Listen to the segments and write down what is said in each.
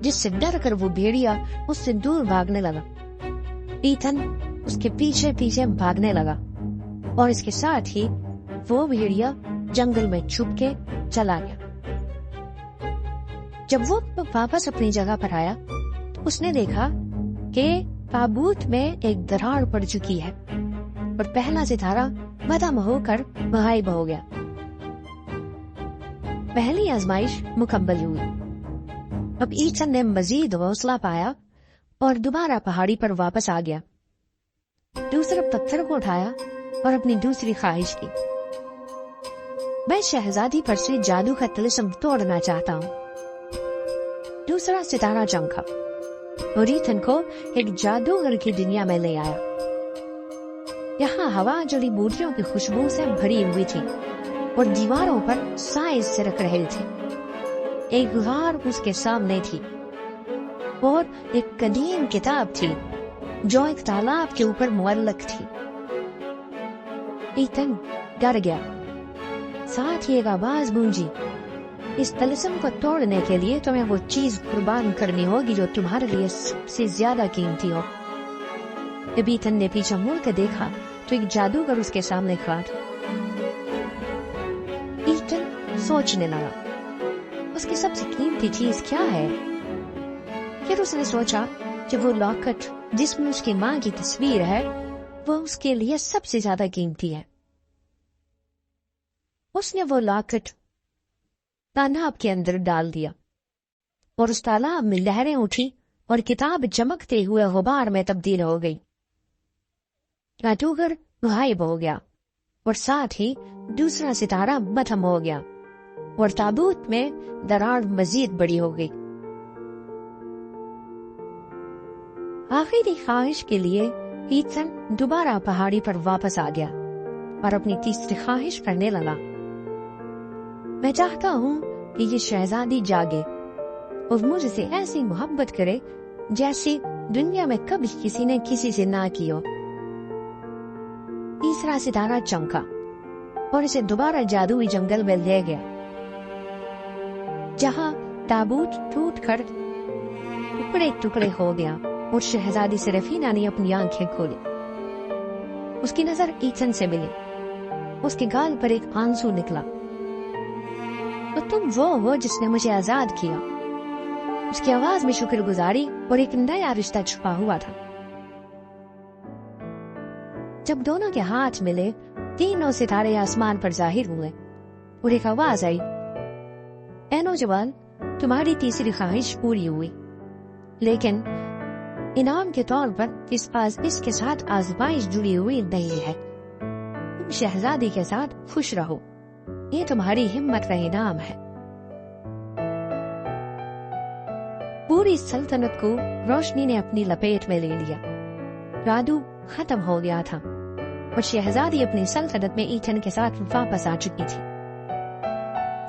جس سے ڈر کر وہ بھیڑیا اس سے دور بھاگنے لگا۔ ایتھن اس کے پیچھے پیچھے بھاگنے لگا اور اس کے ساتھ ہی وہ بھیڑیا جنگل میں چھپ کے چلا گیا۔ جب وہ واپس اپنی جگہ پر آیا تو اس نے دیکھا کہ تابوت میں ایک دراڑ پڑ چکی ہے اور پہلا ستارہ ختم ہو کر غائب ہو گیا۔ پہلی آزمائش مکمل ہوئی۔ اب ایتھن نے مزید حوصلہ پایا اور دوبارہ پہاڑی پر واپس آ گیا۔ دوسرے پتھر کو اٹھایا اور اپنی دوسری خواہش کی، میں شہزادی پر سے جادو کا طلسم توڑنا چاہتا ہوں۔ دوسرا ستارہ چمکا اور ایتھن کو ایک جادوگر کی دنیا میں لے آیا۔ یہاں ہوا جڑی بوٹیوں کی خوشبو سے بھری ہوئی تھی اور دیواروں پر سائے سرک رہے تھے۔ ایک غار اس کے سامنے تھی اور ایک قدیم کتاب تھی جو ایک تالاب کے اوپر معلق تھی۔ ایتھن ڈر گیا، ساتھ ہی ایک آواز گونجی، اس طلسم کو توڑنے کے لیے تمہیں وہ چیز قربان کرنی ہوگی جو تمہارے لیے سب سے زیادہ قیمتی ہو۔ جب ایتھن نے پیچھے مڑ کے دیکھا تو ایک جادوگر اس کے سامنے کھڑا تھا۔ ایتھن سوچنے لگا اس کی سب سے قیمتی چیز کیا ہے۔ پھر اس نے سوچا کہ وہ لاکٹ جس میں اس کی ماں کی تصویر ہے وہ اس کے لیے سب سے زیادہ قیمتی ہے۔ اس نے وہ لاکٹ تالاب کے اندر ڈال دیا اور اس تالاب میں لہریں اٹھی اور کتاب چمکتے ہوئے غبار میں تبدیل ہو گئی۔ جادوگر غائب ہو گیا اور ساتھ ہی دوسرا ستارہ ختم ہو گیا اور تابوت میں دراڑ مزید بڑی ہو گئی۔ آخری خواہش کے لیے ایتھن دوبارہ پہاڑی پر واپس آ گیا اور اپنی تیسری خواہش کرنے لگا، میں چاہتا ہوں کہ یہ شہزادی جاگے اور مجھ سے ایسی محبت کرے جیسی دنیا میں کبھی کسی نے کسی سے نہ کی ہو۔ تیسرا ستارہ چمکا اور اسے دوبارہ جادوئی جنگل میں لے گیا، جہاں تابوت ٹوٹ کر ٹکڑے ٹکڑے ہو گیا اور شہزادی سرفینہ نے اپنی آنکھیں کھولی۔ اس کی نظر ایتھن سے ملی، اس کے گال پر ایک آنسو نکلا۔ تو تم وہ ہو جس نے مجھے آزاد کیا۔ اس کی آواز میں شکر گزاری اور ایک نیا رشتہ چھپا ہوا تھا۔ جب دونوں کے ہاتھ ملے تینوں ستارے آسمان پر ظاہر ہوئے اور ایک آواز آئی، اے نوجوان، تمہاری تیسری خواہش پوری ہوئی، لیکن انعام کے طور پر اس پاس اس کے ساتھ آزمائش جڑی ہوئی نہیں ہے۔ تم شہزادی کے ساتھ خوش رہو، یہ تمہاری ہمت کا انعام ہے۔ پوری سلطنت کو روشنی نے اپنی لپیٹ میں لے لیا، جادو ختم ہو گیا تھا اور شہزادی اپنی سلطنت میں ایتھن کے ساتھ واپس آ چکی تھی۔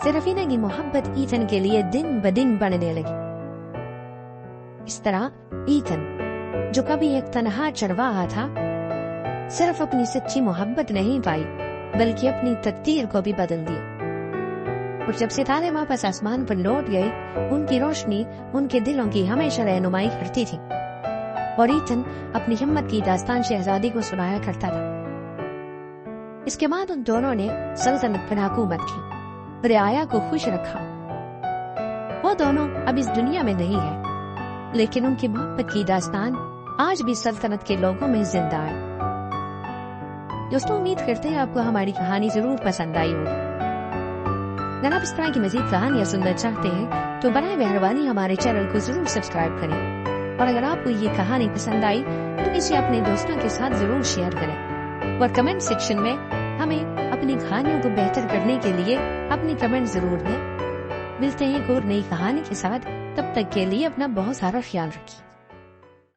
سرفینہ کی محبت ایتھن کے لیے دن بدن بڑھنے لگی۔ اس طرح ایتھن، جو کبھی ایک تنہا چرواہا تھا، صرف اپنی سچی محبت نہیں پائی بلکہ اپنی تقدیر کو بھی بدل دیا۔ اور جب ستارے واپس آسمان پر لوٹ گئے، ان کی روشنی ان کے دلوں کی ہمیشہ رہنمائی کرتی تھی اور ایتھن اپنی ہمت کی داستان شہزادی کو سنایا کرتا تھا۔ اس کے بعد ان دونوں نے سلطنت پر حکومت کی، رعایا کو خوش رکھا۔ وہ دونوں اب اس دنیا میں نہیں ہے، لیکن ان کی محبت کی داستان آج بھی سلطنت کے لوگوں میں زندہ ہے۔ دوستوں، امید کرتے ہیں آپ کو ہماری کہانی ضرور پسند آئی ہوگی۔ اگر آپ اس طرح کی مزید کہانیاں سننا چاہتے ہیں تو برائے مہربانی ہمارے چینل کو ضرور سبسکرائب کریں، اور اگر آپ کو یہ کہانی پسند آئی تو اسے اپنے دوستوں کے ساتھ ضرور شیئر کریں اور کمنٹ سیکشن میں ہمیں اپنی کہانیوں کو بہتر کرنے کے لیے اپنی کمنٹ ضرور دیں۔ ملتے ہیں ایک اور نئی کہانی کے ساتھ، تب تک کے لیے اپنا بہت سارا خیال رکھیے۔